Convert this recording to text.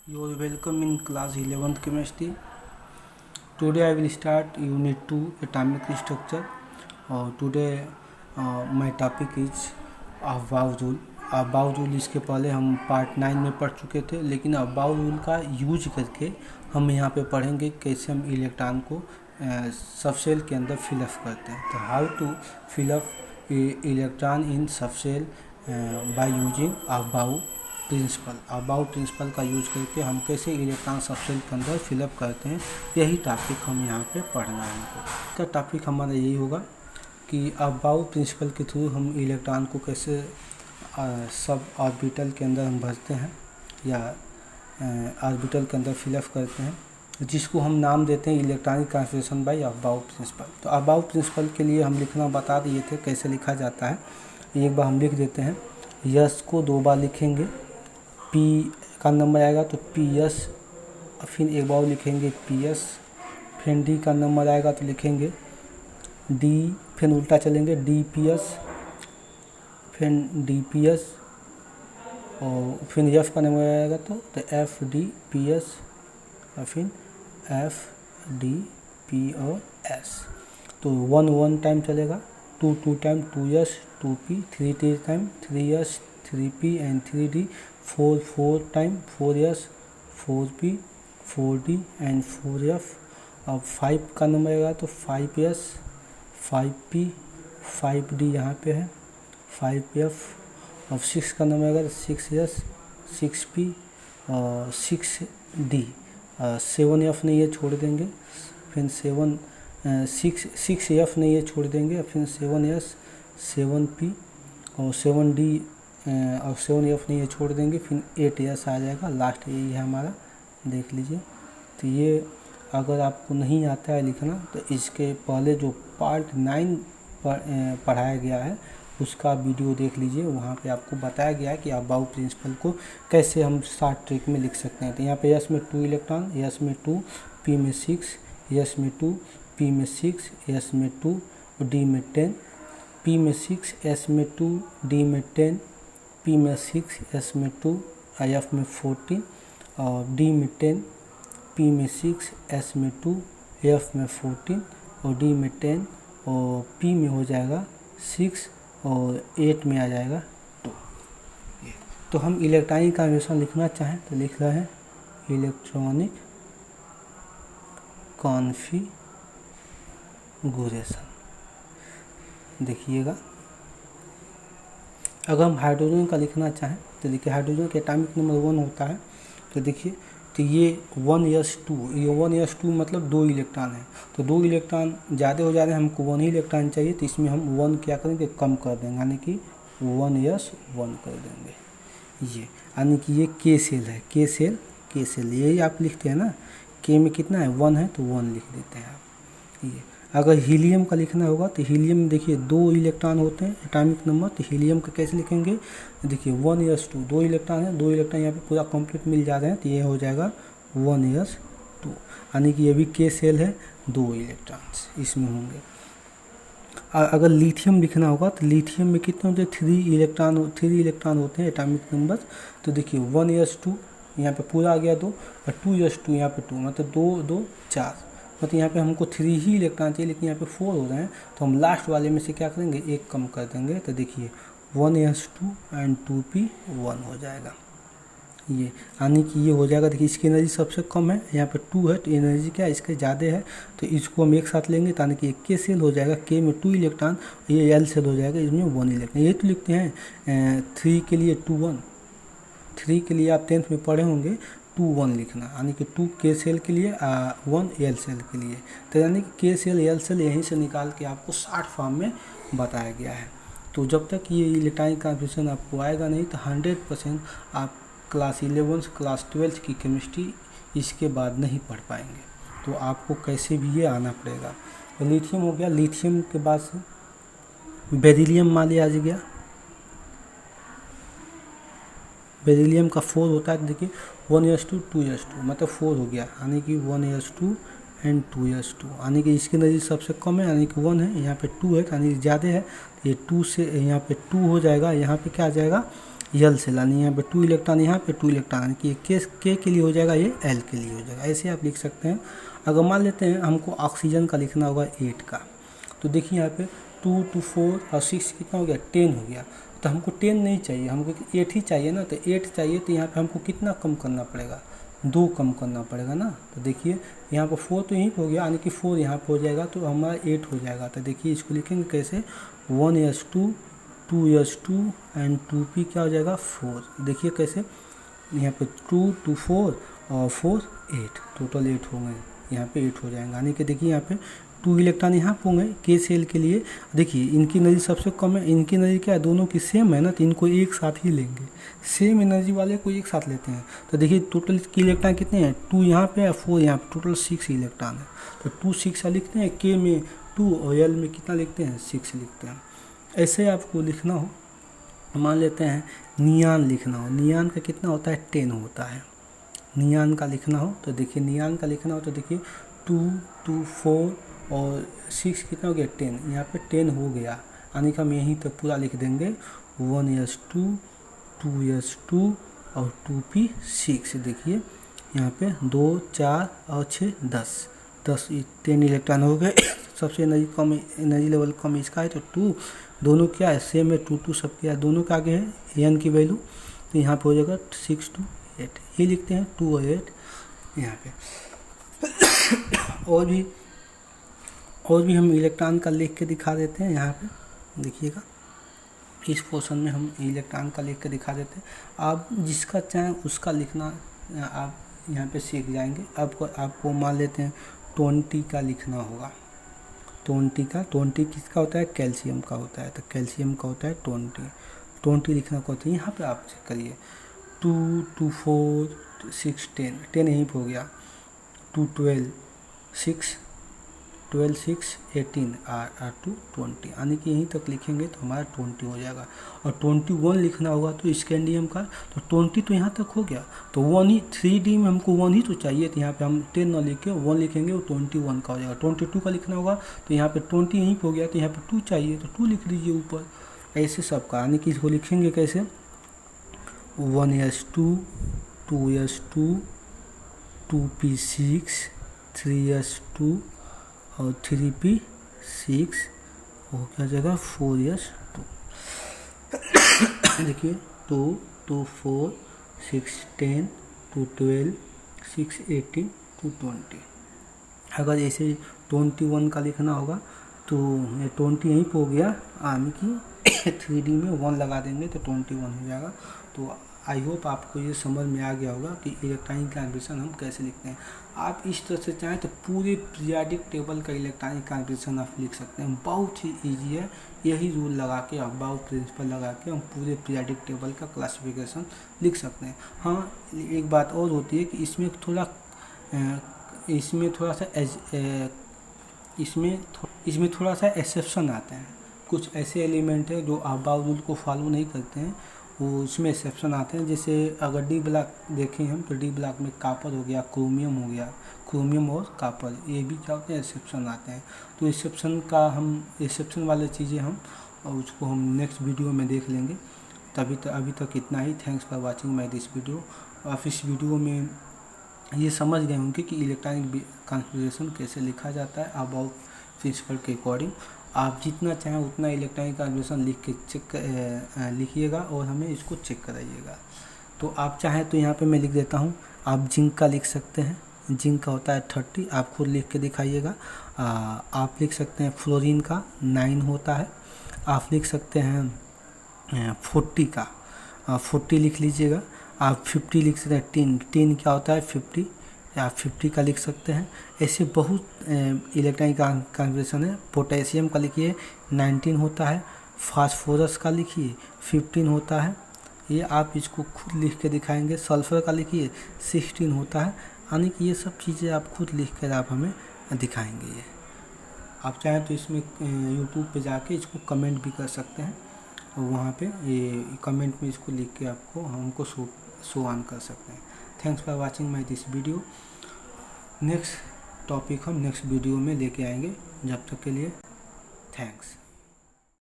You are welcome in class 11th chemistry. Today I will start unit 2 atomic structure. Today my topic is above rule. Above rule इसके पहले हम part 9 में पढ़ चुके थे, लेकिन अबाव रूल का यूज करके हम यहाँ पे पढ़ेंगे कैसे हम इलेक्ट्रॉन को सबसेल के अंदर फिलअप करते हैं. तो how to fill up electron in subshell by using aufbau principle. Aufbau principle का यूज करके हम कैसे इलेक्ट्रॉन सबसेल के अंदर फिलअप करते हैं, यही टॉपिक हम यहाँ पे पढ़ना है हमको. तो टॉपिक हमारा यही होगा कि अबाव प्रिंसिपल के थ्रू हम इलेक्ट्रॉन को कैसे सब ऑर्बिटल के अंदर हम भरते हैं या ऑर्बिटल के अंदर फिलअप करते हैं, जिसको हम नाम देते हैं electronic translation by aufbau principle. तो अबाव प्रिंसिपल के लिए हम लिखना बता दिए थे कैसे लिखा जाता है. एक बार हम लिख देते हैं. यस को 2 बार लिखेंगे, पी का नंबर आएगा तो पी एस, फिर एक बार लिखेंगे पी एस, फिर डी का नंबर आएगा तो लिखेंगे डी, फिर उल्टा चलेंगे डी पी एस, फिर डी पी एस, और फिर एफ का नंबर आएगा तो एफ डी पी एस, और फिर एफ डी पी और एस. तो 1 टाइम चलेगा, 2 time 2s 2p, 3 time 3s 3p and 3d, 4 time 4s 4p 4d and 4f. अब 5 का नंबर आएगा तो 5s 5p 5d यहाँ पे है 5f. अब 6 का नंबर आएगा तो 6s 6p और 6d. 7f नहीं है छोड़ देंगे, फिर 6f नहीं है छोड़ देंगे, फिर 7s 7p और 7d और 7f नहीं है छोड़ देंगे, फिर 8s आ जाएगा. लास्ट यही है हमारा, देख लीजिए. तो ये अगर आपको नहीं आता है लिखना तो इसके पहले जो पार्ट 9 पढ़ाया गया है उसका वीडियो देख लीजिए. वहाँ पे आपको बताया गया है कि अबाव प्रिंसिपल को कैसे हम शॉर्ट ट्रिक में लिख सकते हैं. तो यहाँ पे s में 2 इलेक्ट्रॉन, s में 2, p में 6, s में 2, p में 6, s में 2, d में 10, p में 6, s में 2, d में 10, p में 6, s में 2, f में 14 और d में 10, p में 6, s में 2, f में 14 और d में 10 और p में हो जाएगा 6 और 8 में आ जाएगा 2. तो हम इलेक्ट्रॉनिक कॉन्फ़िगरेशन लिखना चाहें तो लिख रहे हैं इलेक्ट्रॉनिक कॉन्फ़िगरेशन. देखिएगा, अगर हम हाइड्रोजन का लिखना चाहें तो देखिए हाइड्रोजन का एटॉमिक नंबर 1 होता है. तो देखिए, तो ये 1s2, ये 1s2 मतलब 2 इलेक्ट्रॉन है. तो 2 इलेक्ट्रॉन ज़्यादा हो जा रहे हैं, हमको 1 ही इलेक्ट्रॉन चाहिए, तो इसमें हम 1 क्या करेंगे, कम कर देंगे, यानी कि 1s1 कर देंगे. ये यानी कि ये के सेल है, के सेल यही आप लिखते हैं ना. के में कितना है, 1 है तो 1 लिख देते हैं आप. ये अगर हीलियम का लिखना होगा तो हीलियम में देखिए 2 इलेक्ट्रॉन होते हैं एटॉमिक नंबर. तो हीलियम का कैसे लिखेंगे, देखिए 1s2, 2 इलेक्ट्रॉन है, 2 इलेक्ट्रॉन यहाँ पे पूरा कंप्लीट मिल जा रहे हैं, तो ये हो जाएगा 1s2. यानी कि ये भी के सेल है, 2 इलेक्ट्रॉन्स इसमें होंगे. अगर लिथियम लिखना होगा तो लिथियम में कितने होते हैं, 3 इलेक्ट्रॉन होते हैं एटॉमिक नंबर. तो देखिए 1s2 यहाँ पे पूरा आ गया 2, और 2s2 यहाँ पे 2, मतलब 2 2 4, मतलब यहाँ पे हमको 3 ही इलेक्ट्रॉन चाहिए, लेकिन यहाँ पे 4 हो रहे हैं, तो हम लास्ट वाले में से क्या करेंगे, 1 कम कर देंगे. तो देखिए 1s2 एंड 2p 1 हो जाएगा. ये यानी कि ये हो जाएगा. देखिए इसकी एनर्जी सबसे कम है, यहाँ पे 2 है, तो एनर्जी क्या है इसके ज़्यादा है, तो इसको हम एक साथ लेंगे, यानी कि एक के सेल हो जाएगा. के में 2 इलेक्ट्रॉन, ये एल सेल हो जाएगा, इसमें 1 इलेक्ट्रॉन. ये तो लिखते हैं 3 के लिए 2 1, 3 के लिए आप 10th में पढ़े होंगे 2 1 लिखना, यानी कि 2 के सेल के लिए 1 एल सेल के लिए. तो यानी कि के सेल एल सेल यहीं से निकाल के आपको शॉर्ट फॉर्म में बताया गया है. तो जब तक ये इलेक्ट्रॉनिक कॉन्फ़िगरेशन आपको आएगा नहीं तो 100% आप क्लास 11 क्लास 12 की केमिस्ट्री इसके बाद नहीं पढ़ पाएंगे. तो आपको कैसे भी ये आना पड़ेगा. तो लिथियम हो गया, लिथियम के बाद से बेरिलियम मान लिया आ गया. बेरिलियम का 4 होता है, देखिए 1s2 2s2 मतलब 4 हो गया, यानी कि 1s2 एंड 2s2, यानी कि इसकी एनर्जी सबसे कम है, यानी कि 1 है, यहाँ पे 2 है, यानी कि ज़्यादा है. ये 2 से यहाँ पे 2 हो जाएगा, यहाँ पे क्या आ जाएगा यल से लानी है, यहाँ पे 2 इलेक्ट्रॉन, यहाँ पे 2 इलेक्ट्रॉन, यानी कि के के लिए हो जाएगा, ये एल के लिए हो जाएगा। ऐसे आप लिख सकते हैं। अगर मान लेते हैं हमको ऑक्सीजन का लिखना होगा 8 का, तो देखिए यहाँ पे 2 2 4 और 6 कितना हो गया, 10 हो गया। तो हमको 10 नहीं चाहिए, हमको 8 ही चाहिए ना, तो 8 चाहिए, तो यहाँ पे हमको कितना कम करना पड़ेगा, 2 कम करना पड़ेगा ना। तो देखिए यहाँ पर 4 तो यहीं पर हो गया, यानी कि 4 यहाँ पर हो जाएगा, तो हमारा 8 हो जाएगा। तो देखिए इसको लिखेंगे कैसे, 1s2 2s2 एंड 2p क्या हो जाएगा, 4। देखिए कैसे, यहाँ पे 2 2 4 और 4 8, टोटल 8 होंगे, यहाँ पे 8 हो जाएंगे। यानी कि देखिए यहाँ पे 2 इलेक्ट्रॉन यहाँ पे होंगे के सेल के लिए। देखिए इनकी एनर्जी सबसे कम है, इनकी एनर्जी क्या है, दोनों की सेम है ना, तो इनको एक साथ ही लेंगे, सेम एनर्जी वाले को एक साथ लेते हैं। तो देखिए टोटल की इलेक्ट्रॉन कितने हैं, 2 यहाँ पे है, 4 यहाँ पे, टोटल 6 इलेक्ट्रॉन है। तो 2 6 लिखते हैं, के में 2 और एल में कितना लिखते हैं, 6 लिखते हैं। ऐसे आपको लिखना हो, मान लेते हैं नियान लिखना हो, नियान का कितना होता है, 10 होता है। नियान का लिखना हो तो देखिए, नियान का लिखना हो तो देखिए 2 2 4 और 6 कितना हो गया, 10, यहाँ पे 10 हो गया, यानी कि हम यहीं तक पूरा लिख देंगे, 1s2 2s2 और 2p 6। देखिए यहाँ पे 2 4 और 6 10 10 इलेक्ट्रॉन हो गए। सबसे एनर्जी कम, एनर्जी लेवल कम इसका है, तो 2, दोनों क्या है, सेम है, 2 2 सबके, दोनों के आगे है एन की वैल्यू, तो यहाँ पे हो जाएगा 6 2 8, ये लिखते हैं 2 और 8 यहाँ पे। और भी हम इलेक्ट्रॉन का लिख के दिखा देते हैं। यहाँ पे देखिएगा, इस पोर्शन में हम इलेक्ट्रॉन का लिख के दिखा देते हैं। आप जिसका चाहें उसका लिखना आप यहाँ पे सीख जाएंगे। आपको मान लेते हैं 20 का लिखना होगा, 20 किसका होता है, कैल्शियम का होता है, तो कैल्शियम का होता है 20 लिखना होता है। यहाँ पे आप चेक करिए, 2 2 4 6 10 यहीं पर हो गया, 2 12 6 18 और 2 20, यानी कि यहीं तक लिखेंगे तो हमारा 20 हो जाएगा। और 21 लिखना होगा तो स्कैंडियम का, तो 20 तो यहाँ तक हो गया, तो 1 ही 3D में हमको 1 ही तो चाहिए, तो यहाँ पे हम 10 ना लिख के 1 लिखेंगे, वो 21 का हो जाएगा। 22 का लिखना होगा तो यहाँ पे 20 यहीं पर हो गया, तो यहाँ पे 2 चाहिए, तो 2 लिख लीजिए ऊपर। ऐसे सबका, यानी कि इसको लिखेंगे कैसे, 1s2 2s2 2p6 3s2 और 3p6 हो क्या जगह 4s2। देखिए 2 2 4 6 10 2 12 6 18 2 20। अगर ऐसे 21 का लिखना होगा तो ये 20 यहीं पे हो गया, यानी कि 3D में 1 लगा देंगे तो 21 हो जाएगा। तो आई होप आपको ये समझ में आ गया होगा कि इलेक्ट्रॉनिक कॉन्फ़िगरेशन हम कैसे लिखते हैं। आप इस तरह से चाहें तो पूरे पीरियोडिक टेबल का इलेक्ट्रॉनिक कॉन्फ़िगरेशन आप लिख सकते हैं, बहुत ही ईजी है। यही रूल लगा के, अबाउट प्रिंसिपल लगा के हम पूरे पीरियोडिक टेबल का क्लासिफिकेशन लिख सकते हैं। हाँ, एक बात और होती है कि इसमें थोड़ा सा एक्सेप्शन आते हैं। कुछ ऐसे एलिमेंट है जो अबाउट रूल को फॉलो नहीं करते हैं, वो उसमें एक्सेप्शन आते हैं। जैसे अगर डी ब्लॉक देखें हम, तो डी ब्लॉक में कॉपर हो गया, क्रोमियम हो गया, क्रोमियम और कॉपर, ये भी क्या होते हैं, एक्सेप्शन आते हैं। तो एक्सेप्शन वाली चीज़ें हम और उसको हम नेक्स्ट वीडियो में देख लेंगे। अभी तक इतना ही। Thanks for watching my this video. आप इस वीडियो में ये समझ गए होंगे कि इलेक्ट्रॉनिक कॉन्फ़िगरेशन कैसे लिखा जाता है अबाउट प्रिंसिपल के अकॉर्डिंग। आप जितना चाहें उतना इलेक्ट्रॉनिक कॉन्फ़िगरेशन लिख के लिखिएगा और हमें इसको चेक कराइएगा। तो आप चाहें तो यहाँ पे मैं लिख देता हूँ, आप जिंक का लिख सकते हैं, जिंक का होता है 30, आप खुद लिख के दिखाइएगा। आप लिख सकते हैं फ्लोरीन का 9 होता है। आप लिख सकते हैं 40 का 40 लिख लीजिएगा। आप 50 लिख सकते हैं, 10 क्या होता है 50, आप 50 का लिख सकते हैं। ऐसे बहुत इलेक्ट्रॉनिक कॉन्फ़िगरेशन है। पोटेशियम का लिखिए 19 होता है। फास्फोरस का लिखिए 15 होता है, ये आप इसको खुद लिख के दिखाएंगे। सल्फ़र का लिखिए 16 होता है, यानी कि ये सब चीज़ें आप खुद लिख कर आप हमें दिखाएंगे। ये आप चाहें तो इसमें यूट्यूब पे जाके इसको कमेंट भी कर सकते हैं, और वहाँ पे ये कमेंट में इसको लिख के आपको हमको शो ऑन कर सकते हैं। Thanks for watching my this video. Next topic हम नेक्स्ट वीडियो में लेके आएंगे। जब तक के लिए थैंक्स।